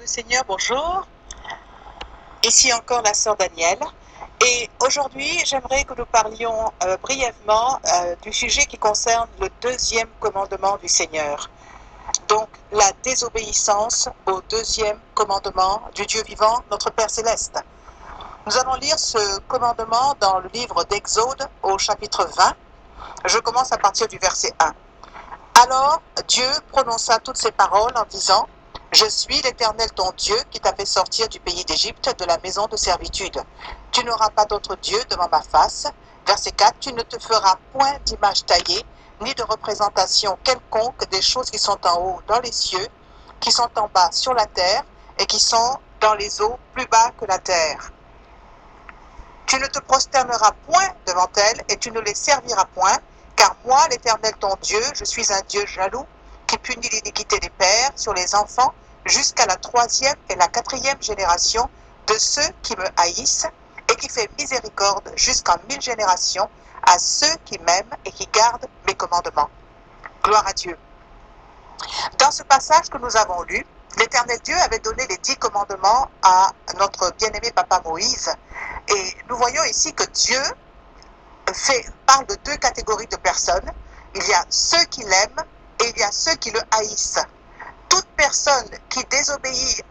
du Seigneur, bonjour. Ici encore la sœur Danielle. Et aujourd'hui, j'aimerais que nous parlions brièvement du sujet qui concerne le deuxième commandement du Seigneur. Donc, la désobéissance au deuxième commandement du Dieu vivant, notre Père Céleste. Nous allons lire ce commandement dans le livre d'Exode au chapitre 20. Je commence à partir du verset 1. Alors Dieu prononça toutes ces paroles en disant: Je suis l'Éternel ton Dieu qui t'a fait sortir du pays d'Égypte, de la maison de servitude. Tu n'auras pas d'autre Dieu devant ma face. Verset 4. Tu ne te feras point d'image taillée, ni de représentation quelconque des choses qui sont en haut dans les cieux, qui sont en bas sur la terre, et qui sont dans les eaux plus bas que la terre. Tu ne te prosterneras point devant elles, et tu ne les serviras point, car moi, l'Éternel ton Dieu, je suis un Dieu jaloux, qui punit l'iniquité des pères sur les enfants, jusqu'à la 3e et la 4e génération de ceux qui me haïssent, et qui fait miséricorde jusqu'en 1000 générations à ceux qui m'aiment et qui gardent mes commandements. Gloire à Dieu. Dans ce passage que nous avons lu, l'Éternel Dieu avait donné les 10 commandements à notre bien-aimé papa Moïse. Et nous voyons ici que Dieu parle de deux catégories de personnes. Il y a ceux qui l'aiment et il y a ceux qui le haïssent. Toute personne qui désobéit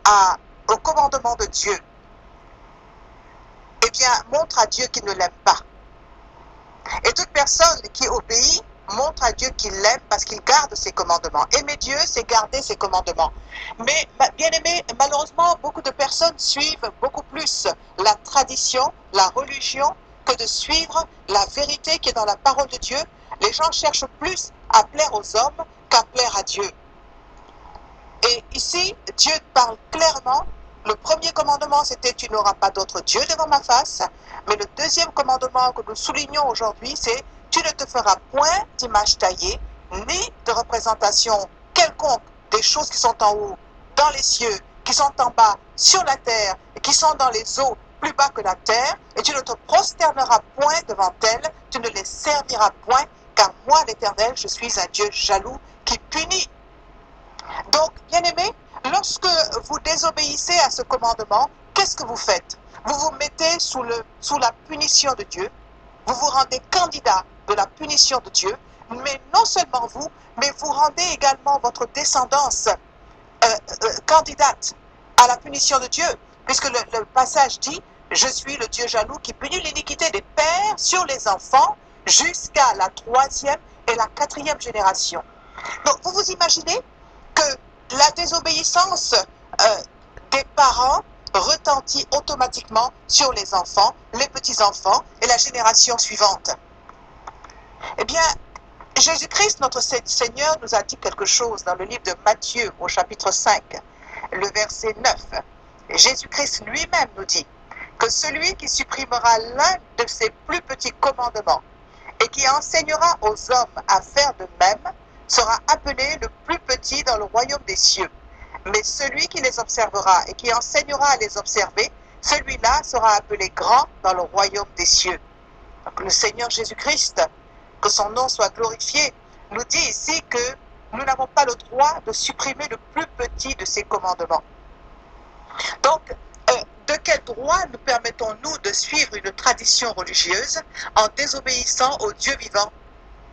au commandement de Dieu, eh bien, montre à Dieu qu'il ne l'aime pas. Et toute personne qui obéit montre à Dieu qu'il l'aime parce qu'il garde ses commandements. Aimer Dieu, c'est garder ses commandements. Mais, bien aimé, malheureusement, beaucoup de personnes suivent beaucoup plus la tradition, la religion, que de suivre la vérité qui est dans la parole de Dieu. Les gens cherchent plus à plaire aux hommes qu'à plaire à Dieu. Et ici, Dieu parle clairement. Le premier commandement, c'était: tu n'auras pas d'autre Dieu devant ma face. Mais le deuxième commandement que nous soulignons aujourd'hui, c'est: tu ne te feras point d'image taillée, ni de représentation quelconque des choses qui sont en haut, dans les cieux, qui sont en bas, sur la terre, et qui sont dans les eaux, plus bas que la terre, et tu ne te prosterneras point devant elles, tu ne les serviras point, car moi, l'Éternel, je suis un Dieu jaloux qui punit. Donc, bien-aimés, lorsque vous désobéissez à ce commandement, qu'est-ce que vous faites? Vous vous mettez sous la punition de Dieu, vous vous rendez candidat de la punition de Dieu, mais non seulement vous, mais vous rendez également votre descendance candidate à la punition de Dieu, puisque le passage dit: je suis le Dieu jaloux qui punit l'iniquité des pères sur les enfants jusqu'à la 3e et la 4e génération. Donc, vous vous imaginez que la désobéissance des parents retentit automatiquement sur les enfants, les petits-enfants et la génération suivante. Eh bien, Jésus-Christ, notre Seigneur, nous a dit quelque chose dans le livre de Matthieu au chapitre 5, le verset 9. Jésus-Christ lui-même nous dit que celui qui supprimera l'un de ses plus petits commandements et qui enseignera aux hommes à faire de même sera appelé le plus petit dans le royaume des cieux. Mais celui qui les observera et qui enseignera à les observer, celui-là sera appelé grand dans le royaume des cieux. Donc le Seigneur Jésus-Christ, que son nom soit glorifié, nous dit ici que nous n'avons pas le droit de supprimer le plus petit de ses commandements. Donc, de quel droit nous permettons-nous de suivre une tradition religieuse en désobéissant au Dieu vivant,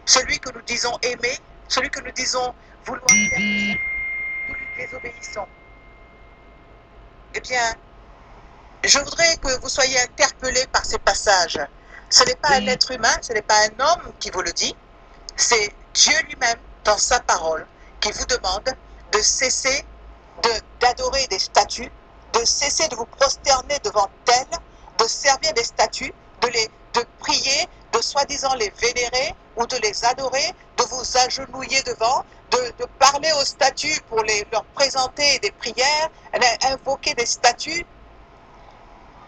celui que nous disons aimer, celui que nous disons vouloir servir? Nous lui désobéissons. Eh bien, je voudrais que vous soyez interpellés par ces passages. Ce n'est pas un être humain, ce n'est pas un homme qui vous le dit, c'est Dieu lui-même dans sa parole qui vous demande de cesser d'adorer des statues, de cesser de vous prosterner devant elles, de servir des statues, de prier, de soi-disant les vénérer ou de les adorer, de vous agenouiller devant, de parler aux statues pour leur présenter des prières, invoquer des statues.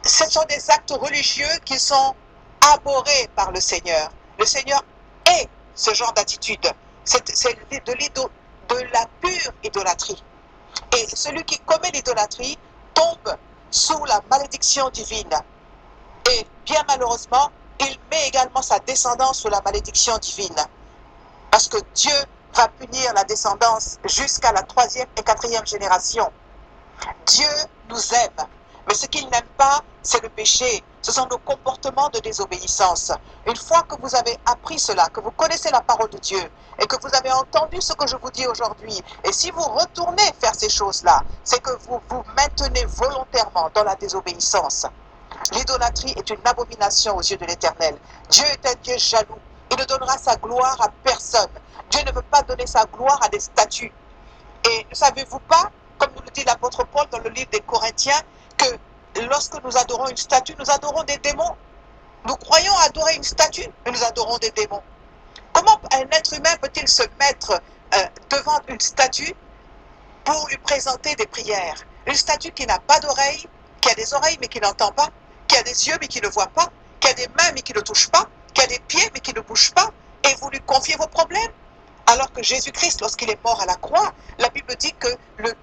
Ce sont des actes religieux qui sont abhorrés par le Seigneur. Le Seigneur est ce genre d'attitude. C'est de la pure idolâtrie. Et celui qui commet l'idolâtrie tombe sous la malédiction divine. Et bien malheureusement, il met également sa descendance sous la malédiction divine. Parce que Dieu va punir la descendance jusqu'à la 3e et 4e génération. Dieu nous aime, mais ce qu'il n'aime pas, c'est le péché. Ce sont nos comportements de désobéissance. Une fois que vous avez appris cela, que vous connaissez la parole de Dieu et que vous avez entendu ce que je vous dis aujourd'hui, et si vous retournez faire ces choses-là, c'est que vous vous maintenez volontairement dans la désobéissance. L'idolâtrie est une abomination aux yeux de l'Éternel. Dieu est un Dieu jaloux. Il ne donnera sa gloire à personne. Dieu ne veut pas donner sa gloire à des statues. Et ne savez-vous pas, comme nous le dit l'apôtre Paul dans le livre des Corinthiens, que lorsque nous adorons une statue, nous adorons des démons. Nous croyons adorer une statue, mais nous adorons des démons. Comment un être humain peut-il se mettre devant une statue pour lui présenter des prières? Une statue qui n'a pas d'oreilles, qui a des oreilles mais qui n'entend pas, qui a des yeux mais qui ne voit pas, qui a des mains mais qui ne touche pas, qui a des pieds mais qui ne bouge pas, et vous lui confiez vos problèmes? Alors que Jésus-Christ, lorsqu'il est mort à la croix, la Bible dit que le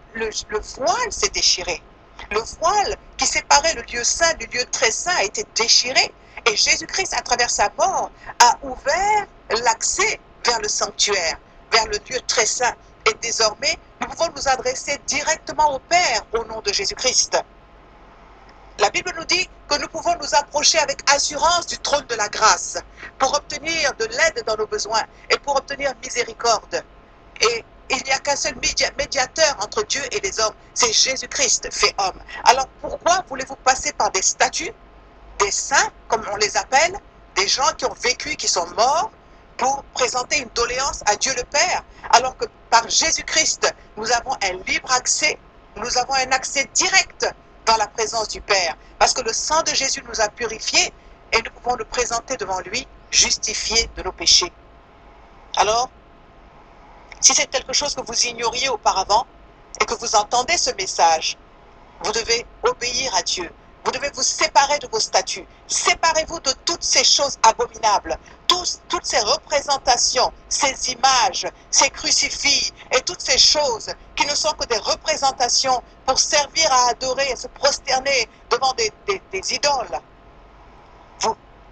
voile s'est déchiré. Le voile qui séparait le lieu saint du lieu très saint a été déchiré. Et Jésus-Christ, à travers sa mort, a ouvert l'accès vers le sanctuaire, vers le lieu très saint. Et désormais, nous pouvons nous adresser directement au Père au nom de Jésus-Christ. La Bible nous dit que nous pouvons nous approcher avec assurance du trône de la grâce pour obtenir de l'aide dans nos besoins et pour obtenir miséricorde. Et il n'y a qu'un seul médiateur entre Dieu et les hommes, c'est Jésus-Christ fait homme. Alors pourquoi voulez-vous passer par des statues, des saints, comme on les appelle, des gens qui ont vécu, qui sont morts, pour présenter une doléance à Dieu le Père, alors que par Jésus-Christ, nous avons un libre accès, nous avons un accès direct dans la présence du Père, parce que le sang de Jésus nous a purifiés et nous pouvons nous présenter devant lui, justifiés de nos péchés. Alors, si c'est quelque chose que vous ignoriez auparavant et que vous entendez ce message, vous devez obéir à Dieu. Vous devez vous séparer de vos statuts. Séparez-vous de toutes ces choses abominables, toutes ces représentations, ces images, ces crucifix et toutes ces choses qui ne sont que des représentations pour servir à adorer et se prosterner devant des idoles.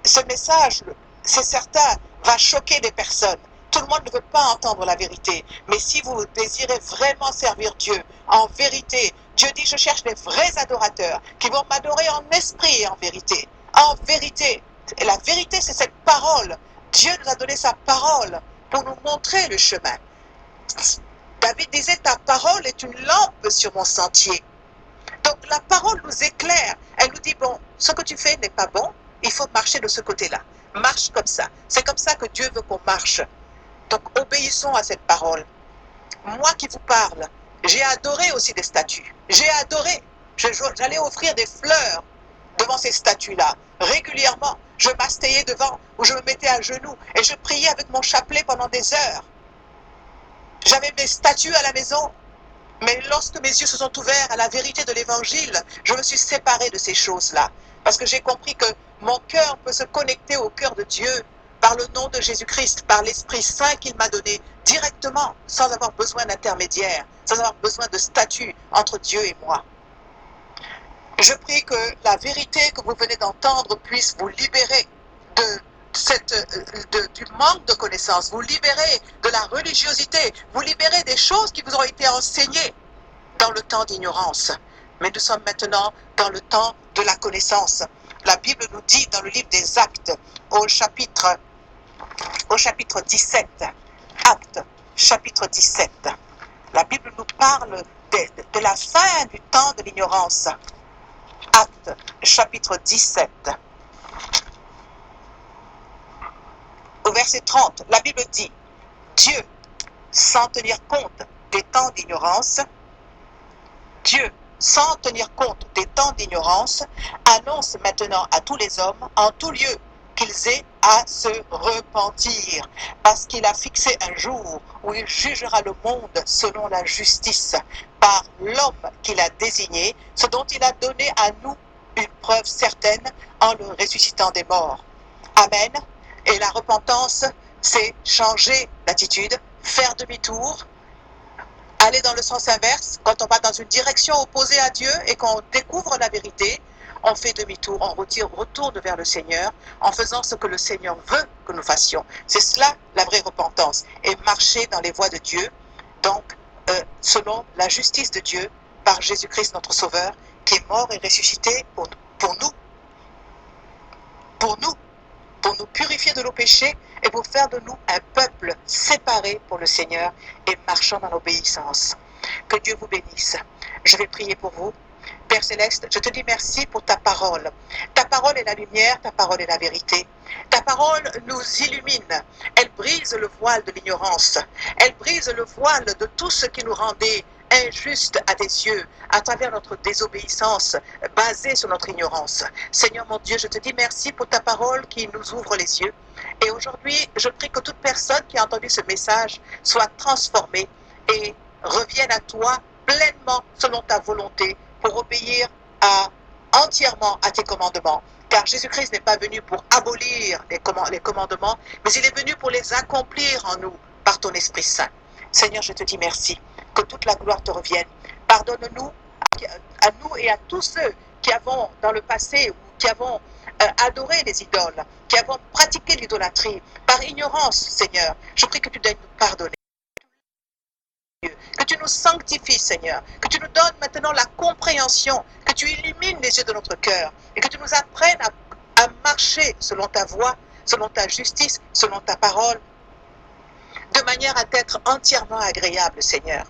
Ce message, c'est certain, va choquer des personnes. Tout le monde ne veut pas entendre la vérité. Mais si vous désirez vraiment servir Dieu, en vérité, Dieu dit, je cherche des vrais adorateurs qui vont m'adorer en esprit et en vérité. En vérité. Et la vérité, c'est cette parole. Dieu nous a donné sa parole pour nous montrer le chemin. David disait, ta parole est une lampe sur mon sentier. Donc la parole nous éclaire. Elle nous dit, bon, ce que tu fais n'est pas bon, il faut marcher de ce côté-là. Marche comme ça. C'est comme ça que Dieu veut qu'on marche. Donc obéissons à cette parole. Moi qui vous parle, j'ai adoré aussi des statues. J'ai adoré. J'allais offrir des fleurs devant ces statues-là. Régulièrement, je m'asseyais devant ou je me mettais à genoux et je priais avec mon chapelet pendant des heures. J'avais mes statues à la maison. Mais lorsque mes yeux se sont ouverts à la vérité de l'Évangile, je me suis séparée de ces choses-là. Parce que j'ai compris que mon cœur peut se connecter au cœur de Dieu par le nom de Jésus-Christ, par l'Esprit Saint qu'il m'a donné, directement, sans avoir besoin d'intermédiaire, sans avoir besoin de statut entre Dieu et moi. Je prie que la vérité que vous venez d'entendre puisse vous libérer du manque de connaissances, vous libérer de la religiosité, vous libérer des choses qui vous ont été enseignées dans le temps d'ignorance. Mais nous sommes maintenant dans le temps de la connaissance. La Bible nous dit dans le livre des Actes, au chapitre 17, Actes, chapitre 17, la Bible nous parle de la fin du temps de l'ignorance. Actes, chapitre 17. Au verset 30, la Bible dit, Dieu, sans tenir compte des temps d'ignorance, Dieu, sans tenir compte des temps d'ignorance, annonce maintenant à tous les hommes, en tout lieu, qu'ils aient à se repentir, parce qu'il a fixé un jour où il jugera le monde selon la justice, par l'homme qu'il a désigné, ce dont il a donné à nous une preuve certaine en le ressuscitant des morts. Amen. Et la repentance, c'est changer d'attitude, faire demi-tour, aller dans le sens inverse. Quand on va dans une direction opposée à Dieu et qu'on découvre la vérité, on fait demi-tour, on retourne vers le Seigneur en faisant ce que le Seigneur veut que nous fassions. C'est cela la vraie repentance, et marcher dans les voies de Dieu, donc selon la justice de Dieu par Jésus-Christ notre Sauveur, qui est mort et ressuscité pour nous, pour nous, pour nous purifier de nos péchés et pour faire de nous un peuple séparé pour le Seigneur et marchant dans l'obéissance. Que Dieu vous bénisse. Je vais prier pour vous. Père Céleste, je te dis merci pour ta parole. Ta parole est la lumière, ta parole est la vérité. Ta parole nous illumine. Elle brise le voile de l'ignorance. Elle brise le voile de tout ce qui nous rendait injustes à tes yeux, à travers notre désobéissance basée sur notre ignorance. Seigneur mon Dieu, je te dis merci pour ta parole qui nous ouvre les yeux. Et aujourd'hui, je prie que toute personne qui a entendu ce message soit transformée et revienne à toi pleinement selon ta volonté pour obéir entièrement à tes commandements. Car Jésus-Christ n'est pas venu pour abolir les commandements, mais il est venu pour les accomplir en nous par ton Esprit Saint. Seigneur, je te dis merci, que toute la gloire te revienne. Pardonne-nous à nous et à tous ceux qui avons dans le passé ou qui avons adoré les idoles, qui avons pratiqué l'idolâtrie par ignorance, Seigneur. Je prie que tu daignes nous pardonner. Que tu nous sanctifies, Seigneur, que tu nous donnes maintenant la compréhension, que tu illumines les yeux de notre cœur et que tu nous apprennes à marcher selon ta voie, selon ta justice, selon ta parole, de manière à t'être entièrement agréable, Seigneur.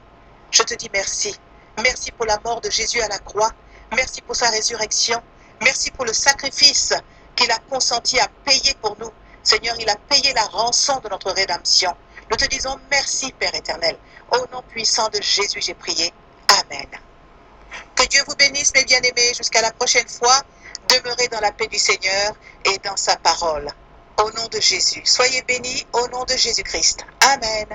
Je te dis merci. Merci pour la mort de Jésus à la croix. Merci pour sa résurrection. Merci pour le sacrifice qu'il a consenti à payer pour nous. Seigneur, il a payé la rançon de notre rédemption. Nous te disons merci, Père éternel. Au nom puissant de Jésus, j'ai prié. Amen. Que Dieu vous bénisse, mes bien-aimés, jusqu'à la prochaine fois. Demeurez dans la paix du Seigneur et dans sa parole. Au nom de Jésus. Soyez bénis au nom de Jésus-Christ. Amen.